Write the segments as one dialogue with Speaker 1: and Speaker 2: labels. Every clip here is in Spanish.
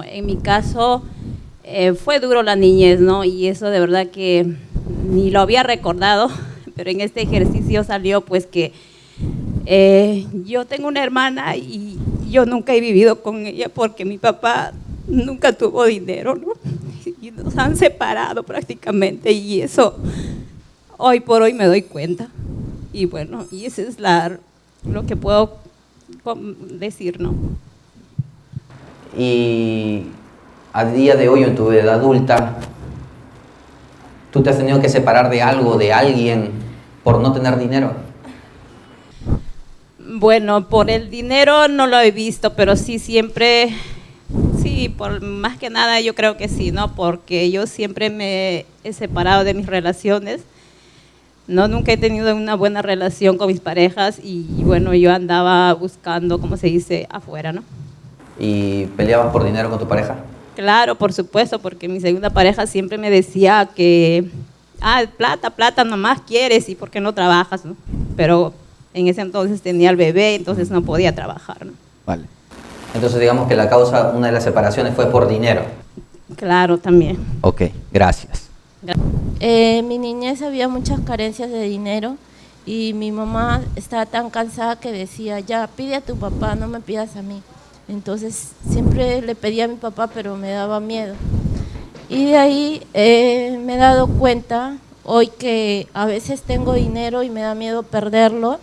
Speaker 1: En mi caso fue duro la niñez, ¿no? Y eso de verdad que ni lo había recordado, pero en este ejercicio salió pues que yo tengo una hermana y yo nunca he vivido con ella porque mi papá nunca tuvo dinero, ¿no? Y nos han separado prácticamente y eso hoy por hoy me doy cuenta. Y bueno, y eso es lo que puedo decir, ¿no?
Speaker 2: Y a día de hoy, en tu edad adulta, ¿tú te has tenido que separar de algo, de alguien, por no tener dinero?
Speaker 1: Bueno, por el dinero no lo he visto, pero sí siempre, sí, por más que nada yo creo que sí, ¿no? Porque yo siempre me he separado de mis relaciones, ¿no? Nunca he tenido una buena relación con mis parejas y bueno, yo andaba buscando, ¿cómo se dice?, afuera, ¿no?
Speaker 2: ¿Y peleabas por dinero con tu pareja?
Speaker 1: Claro, por supuesto, porque mi segunda pareja siempre me decía que, plata nomás quieres y ¿por qué no trabajas?, ¿no? Pero en ese entonces tenía el bebé, entonces no podía trabajar, ¿no?
Speaker 2: Vale. Entonces digamos que la causa, una de las separaciones fue por dinero.
Speaker 1: Claro, también.
Speaker 2: Ok, gracias.
Speaker 3: Mi niñez había muchas carencias de dinero y mi mamá estaba tan cansada que decía, ya, pide a tu papá, no me pidas a mí. Entonces siempre le pedía a mi papá, pero me daba miedo. Y de ahí me he dado cuenta hoy que a veces tengo dinero y me da miedo perderlo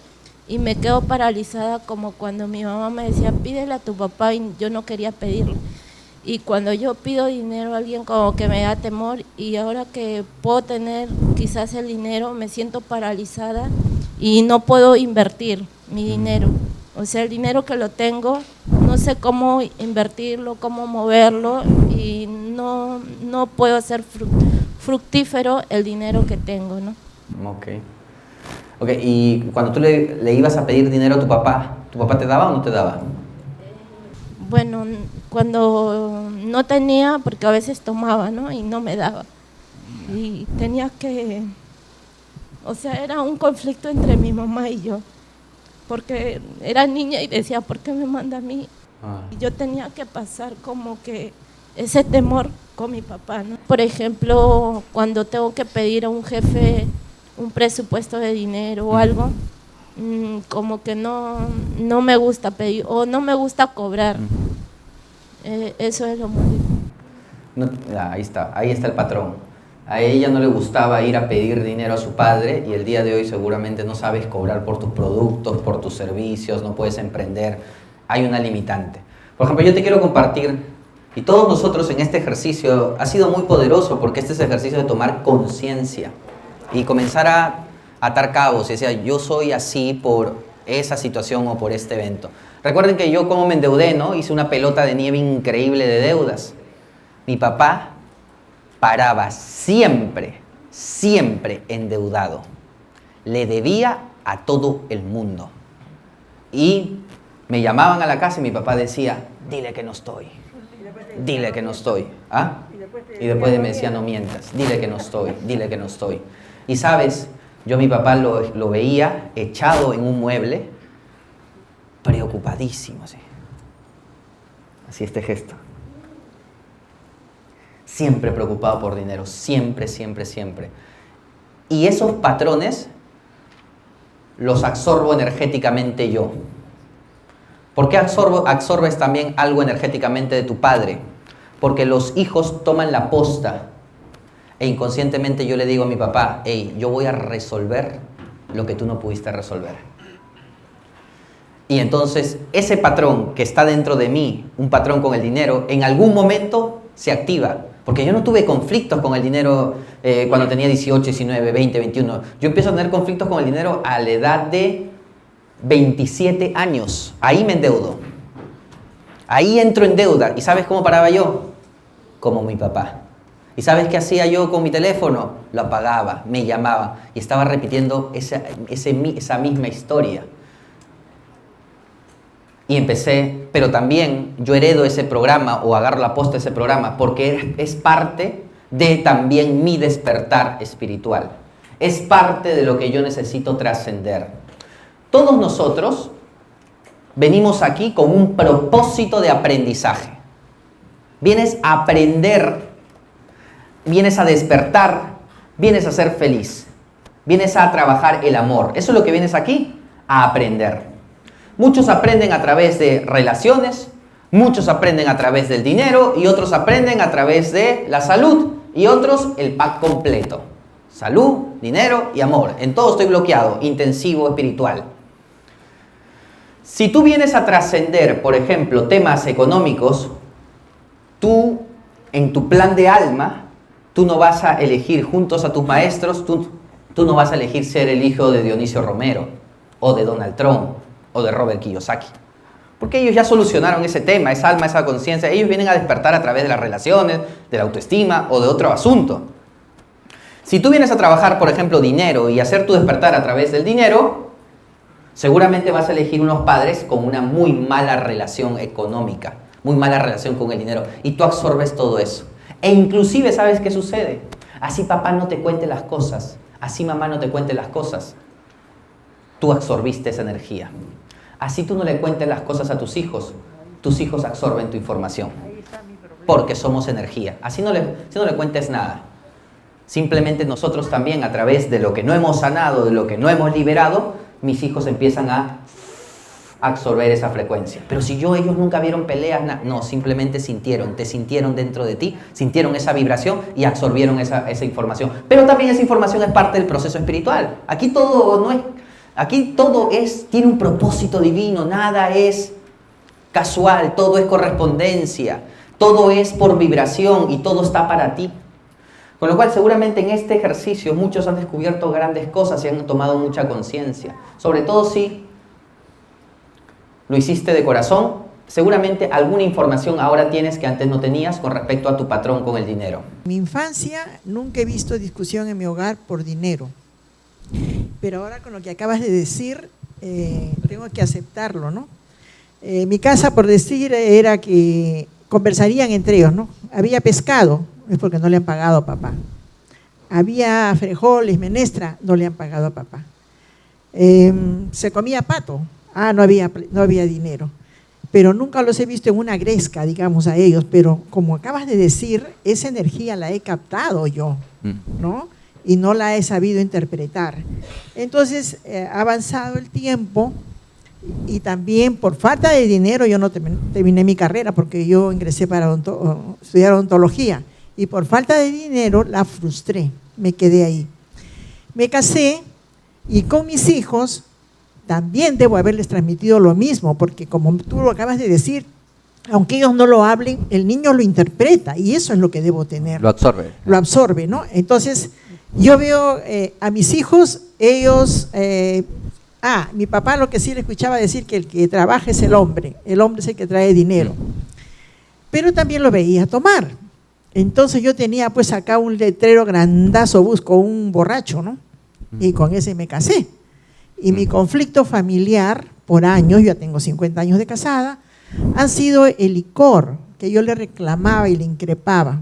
Speaker 3: y me quedo paralizada como cuando mi mamá me decía, pídele a tu papá y yo no quería pedirle. Y cuando yo pido dinero a alguien como que me da temor y ahora que puedo tener quizás el dinero me siento paralizada y no puedo invertir mi dinero. O sea, el dinero que lo tengo, no sé cómo invertirlo, cómo moverlo y no puedo hacer fructífero el dinero que tengo, ¿no?
Speaker 2: Ok, y cuando tú le ibas a pedir dinero a tu papá te daba o no te daba?
Speaker 3: Bueno, cuando no tenía, porque a veces tomaba, ¿no? Y no me daba. Y tenía que, o sea, era un conflicto entre mi mamá y yo. Porque era niña y decía, ¿por qué me manda a mí? Y yo tenía que pasar como que ese temor con mi papá, ¿no? Por ejemplo, cuando tengo que pedir a un jefe un presupuesto de dinero o algo, como que no me gusta pedir o no me gusta cobrar. Eso es lo molesto.
Speaker 2: No, ahí está el patrón. A ella no le gustaba ir a pedir dinero a su padre y el día de hoy seguramente no sabes cobrar por tus productos, por tus servicios, no puedes emprender. Hay una limitante. Por ejemplo, yo te quiero compartir, y todos nosotros en este ejercicio ha sido muy poderoso porque este es el ejercicio de tomar conciencia y comenzar a atar cabos y decir, yo soy así por esa situación o por este evento. Recuerden que yo como me endeudé, ¿no? Hice una pelota de nieve increíble de deudas. Mi papá paraba siempre endeudado. Le debía a todo el mundo. Y me llamaban a la casa y mi papá decía, dile que no estoy. Dile que no estoy. ¿Ah? Y después me decía, no mientas, dile que no estoy, dile que no estoy. Y sabes, yo a mi papá lo veía echado en un mueble, preocupadísimo, así este gesto. Siempre preocupado por dinero, siempre. Y esos patrones los absorbo energéticamente yo. ¿Por qué absorbes también algo energéticamente de tu padre? Porque los hijos toman la posta e inconscientemente yo le digo a mi papá, hey, yo voy a resolver lo que tú no pudiste resolver. Y entonces ese patrón que está dentro de mí, un patrón con el dinero, en algún momento se activa. Porque yo no tuve conflictos con el dinero cuando tenía 18, 19, 20, 21. Yo empiezo a tener conflictos con el dinero a la edad de 27 años. Ahí me endeudo. Ahí entro en deuda. ¿Y sabes cómo paraba yo? Como mi papá. ¿Y sabes qué hacía yo con mi teléfono? Lo apagaba, me llamaba y estaba repitiendo esa misma historia. Y empecé, pero también yo heredo ese programa o agarro la posta de ese programa porque es parte de también mi despertar espiritual. Es parte de lo que yo necesito trascender. Todos nosotros venimos aquí con un propósito de aprendizaje. Vienes a aprender, vienes a despertar, vienes a ser feliz, vienes a trabajar el amor. Eso es lo que vienes aquí, a aprender. Muchos aprenden a través de relaciones, muchos aprenden a través del dinero y otros aprenden a través de la salud y otros el pack completo. Salud, dinero y amor. En todo estoy bloqueado, intensivo, espiritual. Si tú vienes a trascender, por ejemplo, temas económicos, tú, en tu plan de alma, tú no vas a elegir juntos a tus maestros, tú no vas a elegir ser el hijo de Dionisio Romero, o de Donald Trump, o de Robert Kiyosaki. Porque ellos ya solucionaron ese tema, esa alma, esa conciencia. Ellos vienen a despertar a través de las relaciones, de la autoestima o de otro asunto. Si tú vienes a trabajar, por ejemplo, dinero y hacer tu despertar a través del dinero, seguramente vas a elegir unos padres con una muy mala relación económica, muy mala relación con el dinero. Y tú absorbes todo eso. E inclusive, ¿sabes qué sucede? Así papá no te cuente las cosas, así mamá no te cuente las cosas, tú absorbiste esa energía. Así tú no le cuentes las cosas a tus hijos absorben tu información. Porque somos energía. Así no le cuentes nada. Simplemente nosotros también, a través de lo que no hemos sanado, de lo que no hemos liberado, mis hijos empiezan a absorber esa frecuencia. Pero si ellos nunca vieron peleas, no, simplemente te sintieron dentro de ti, sintieron esa vibración y absorbieron esa información. Pero también esa información es parte del proceso espiritual. Aquí todo tiene un propósito divino, nada es casual, todo es correspondencia, todo es por vibración y todo está para ti. Con lo cual, seguramente en este ejercicio muchos han descubierto grandes cosas y han tomado mucha conciencia. Sobre todo si lo hiciste de corazón, seguramente alguna información ahora tienes que antes no tenías con respecto a tu patrón con el dinero.
Speaker 4: En mi infancia nunca he visto discusión en mi hogar por dinero. Pero ahora con lo que acabas de decir, tengo que aceptarlo, ¿no? Mi casa, por decir, era que conversarían entre ellos, ¿no? Había pescado, es porque no le han pagado a papá. Había frijoles, menestra, no le han pagado a papá. Se comía pato, no había dinero. Pero nunca los he visto en una gresca, digamos, a ellos. Pero como acabas de decir, esa energía la he captado yo, ¿no? Y no la he sabido interpretar. Entonces, ha avanzado el tiempo y también por falta de dinero yo no terminé mi carrera porque yo ingresé para estudiar odontología y por falta de dinero la frustré, me quedé ahí. Me casé y con mis hijos también debo haberles transmitido lo mismo porque como tú lo acabas de decir, aunque ellos no lo hablen, el niño lo interpreta y eso es lo que debo tener.
Speaker 2: Lo absorbe.
Speaker 4: Lo absorbe, ¿no? Entonces, yo veo a mis hijos, ellos, mi papá lo que sí le escuchaba decir que el que trabaja es el hombre es el que trae dinero, pero también lo veía tomar. Entonces yo tenía pues acá un letrero grandazo, busco un borracho, ¿no? Y con ese me casé. Y mi conflicto familiar, por años, yo ya tengo 50 años de casada, han sido el licor, que yo le reclamaba y le increpaba.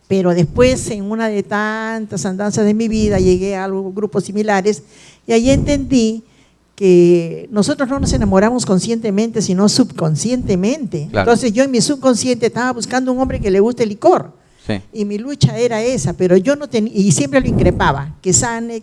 Speaker 4: Pero después, en una de tantas andanzas de mi vida, llegué a grupos similares y ahí entendí que nosotros no nos enamoramos conscientemente, sino subconscientemente. Claro. Entonces yo en mi subconsciente estaba buscando un hombre que le guste el licor. Sí. Y mi lucha era esa, pero yo no tenía, y siempre lo increpaba, que sane,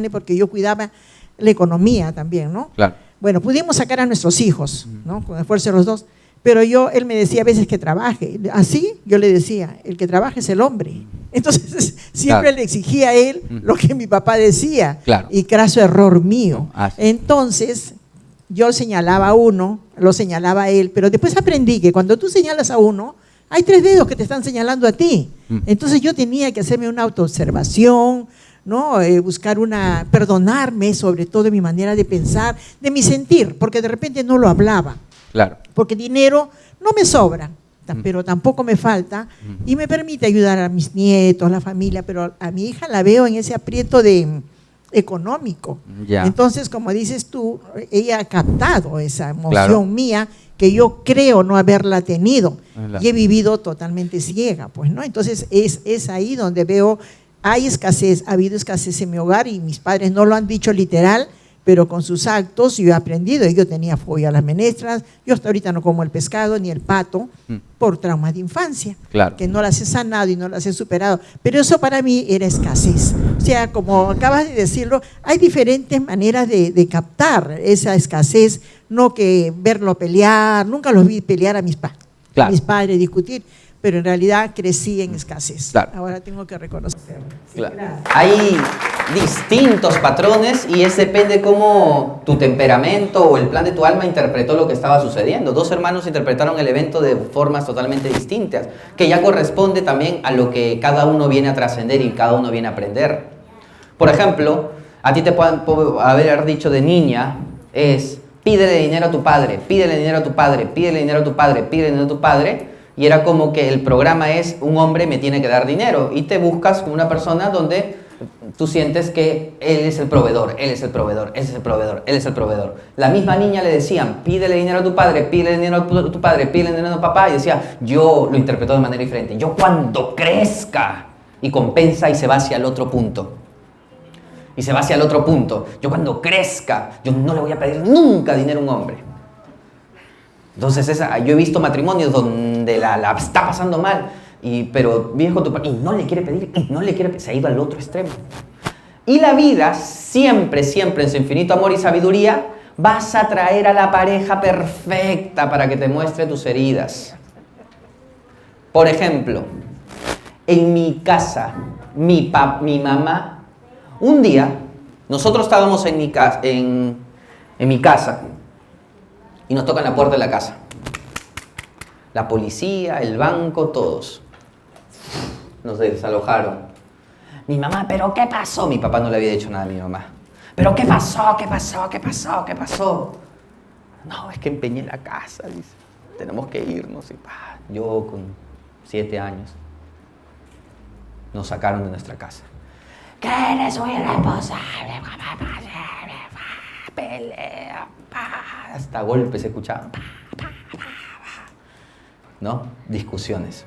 Speaker 4: porque yo cuidaba la economía también, ¿no? Claro. Bueno, pudimos sacar a nuestros hijos, ¿no? Con esfuerzo de los dos. Pero él me decía a veces que trabaje. Así yo le decía, el que trabaje es el hombre. Entonces siempre le exigía a él lo que mi papá decía. Claro. Y craso error mío. Entonces yo señalaba a uno, lo señalaba a él, pero después aprendí que cuando tú señalas a uno, hay 3 dedos que te están señalando a ti. Entonces yo tenía que hacerme una autoobservación, ¿no? Perdonarme sobre todo de mi manera de pensar, de mi sentir, porque de repente no lo hablaba. Claro. Porque dinero no me sobra, pero tampoco me falta y me permite ayudar a mis nietos, la familia, pero a mi hija la veo en ese aprieto económico. Ya. Entonces, como dices tú, ella ha captado esa emoción mía que yo creo no haberla tenido y he vivido totalmente ciega, pues, ¿no? Entonces, es ahí donde veo, ha habido escasez en mi hogar y mis padres no lo han dicho literal, pero con sus actos yo he aprendido. Yo tenía fobia a las menestras, yo hasta ahorita no como el pescado ni el pato por traumas de infancia,
Speaker 2: Claro.
Speaker 4: que no las he sanado y no las he superado. Pero eso para mí era escasez. O sea, como acabas de decirlo, hay diferentes maneras de captar esa escasez, no que verlo pelear. Nunca los vi pelear a mis padres, discutir, pero en realidad crecí en escasez.
Speaker 2: Claro.
Speaker 4: Ahora tengo que reconocerlo. Sí,
Speaker 2: Claro.
Speaker 4: gracias.
Speaker 2: Hay distintos patrones y depende cómo tu temperamento o el plan de tu alma interpretó lo que estaba sucediendo. Dos hermanos interpretaron el evento de formas totalmente distintas, que ya corresponde también a lo que cada uno viene a trascender y cada uno viene a aprender. Por ejemplo, a ti te pueden haber dicho de niña es pídele dinero a tu padre, pídele dinero a tu padre, pídele dinero a tu padre, pídele dinero a tu padre. Y era como que el programa es un hombre me tiene que dar dinero y te buscas una persona donde tú sientes que él es el proveedor, él es el proveedor, él es el proveedor, él es el proveedor. La misma niña le decían, pídele dinero a tu padre, pídele dinero a tu padre, pídele dinero a tu papá, y decía, yo lo interpreto de manera diferente, yo cuando crezca, y compensa y se va hacia el otro punto. Y se va hacia el otro punto. Yo cuando crezca, yo no le voy a pedir nunca dinero a un hombre. Entonces yo he visto matrimonios donde la está pasando mal, pero vive con tu padre y no le quiere pedir, se ha ido al otro extremo. Y la vida, siempre, siempre en su infinito amor y sabiduría, vas a traer a la pareja perfecta para que te muestre tus heridas. Por ejemplo, en mi casa, mi mamá, un día, nosotros estábamos en mi casa, y nos tocan la puerta de la casa. La policía, el banco, todos. Nos desalojaron. Mi mamá, ¿pero qué pasó? Mi papá no le había dicho nada a mi mamá. ¿Pero qué pasó? ¿Qué pasó? ¿Qué pasó? ¿Qué pasó? No, es que empeñé la casa, dice. Tenemos que irnos. Y, yo con 7 años nos sacaron de nuestra casa. ¿Qué eres un irresponsable? Pelea. Hasta golpes se escuchaban. ¿No? Discusiones.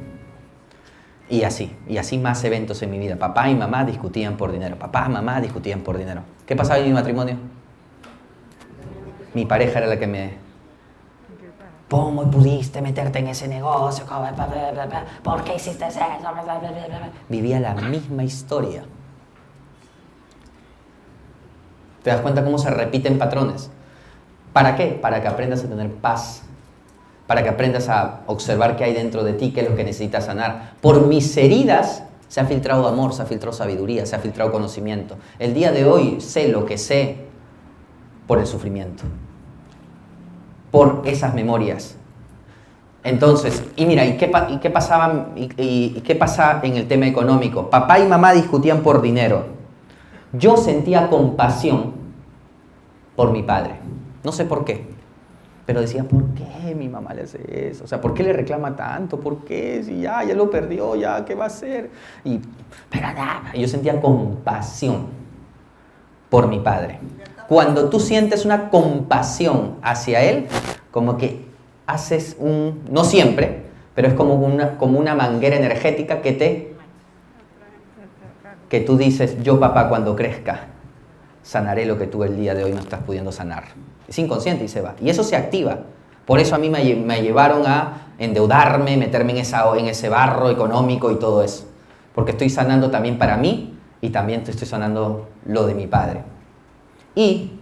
Speaker 2: Y así más eventos en mi vida. Papá y mamá discutían por dinero. Papá y mamá discutían por dinero. ¿Qué pasaba en mi matrimonio? Mi pareja era la que me... ¿Cómo pudiste meterte en ese negocio? ¿Por qué hiciste eso? Vivía la misma historia. ¿Te das cuenta cómo se repiten patrones? ¿Para qué? Para que aprendas a tener paz. Para que aprendas a observar qué hay dentro de ti, qué es lo que necesitas sanar. Por mis heridas se ha filtrado amor, se ha filtrado sabiduría, se ha filtrado conocimiento. El día de hoy sé lo que sé por el sufrimiento, por esas memorias. Entonces, y mira, ¿y qué pasaba? ¿Y qué pasa en el tema económico? Papá y mamá discutían por dinero. Yo sentía compasión por mi padre. No sé por qué, pero decía, ¿por qué mi mamá le hace eso? O sea, ¿por qué le reclama tanto? ¿Por qué? Si ya lo perdió, ya, ¿qué va a hacer? Pero nada, yo sentía compasión por mi padre. Cuando tú sientes una compasión hacia él, como que haces no siempre, pero es como una manguera energética que tú dices, yo papá cuando crezca, sanaré lo que tú el día de hoy no estás pudiendo sanar. Es inconsciente y se va. Y eso se activa. Por eso a mí me llevaron a endeudarme, meterme en ese barro económico y todo eso. Porque estoy sanando también para mí y también estoy sanando lo de mi padre. Y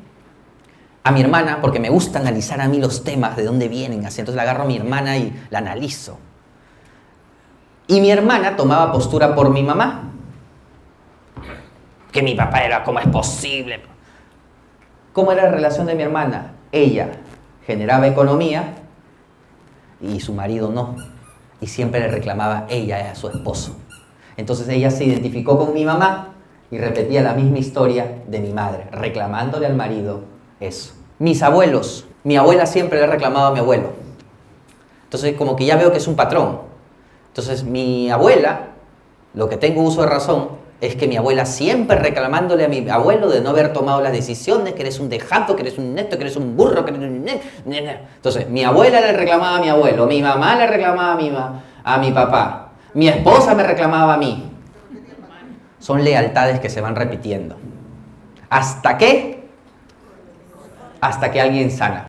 Speaker 2: a mi hermana, porque me gusta analizar a mí los temas, de dónde vienen, así. Entonces la agarro a mi hermana y la analizo. Y mi hermana tomaba postura por mi mamá. Que mi papá era, ¿cómo es posible? ¿Cómo era la relación de mi hermana? Ella generaba economía y su marido no. Y siempre le reclamaba ella a su esposo. Entonces ella se identificó con mi mamá y repetía la misma historia de mi madre, reclamándole al marido eso. Mis abuelos, mi abuela siempre le reclamaba a mi abuelo. Entonces como que ya veo que es un patrón. Entonces mi abuela, lo que tengo uso de razón, es que mi abuela siempre reclamándole a mi abuelo de no haber tomado las decisiones, que eres un dejato, que eres un neto, que eres un burro, que eres un... Entonces, mi abuela le reclamaba a mi abuelo, mi mamá le reclamaba a mi papá, mi esposa me reclamaba a mí. Son lealtades que se van repitiendo. Hasta que hasta que alguien sana.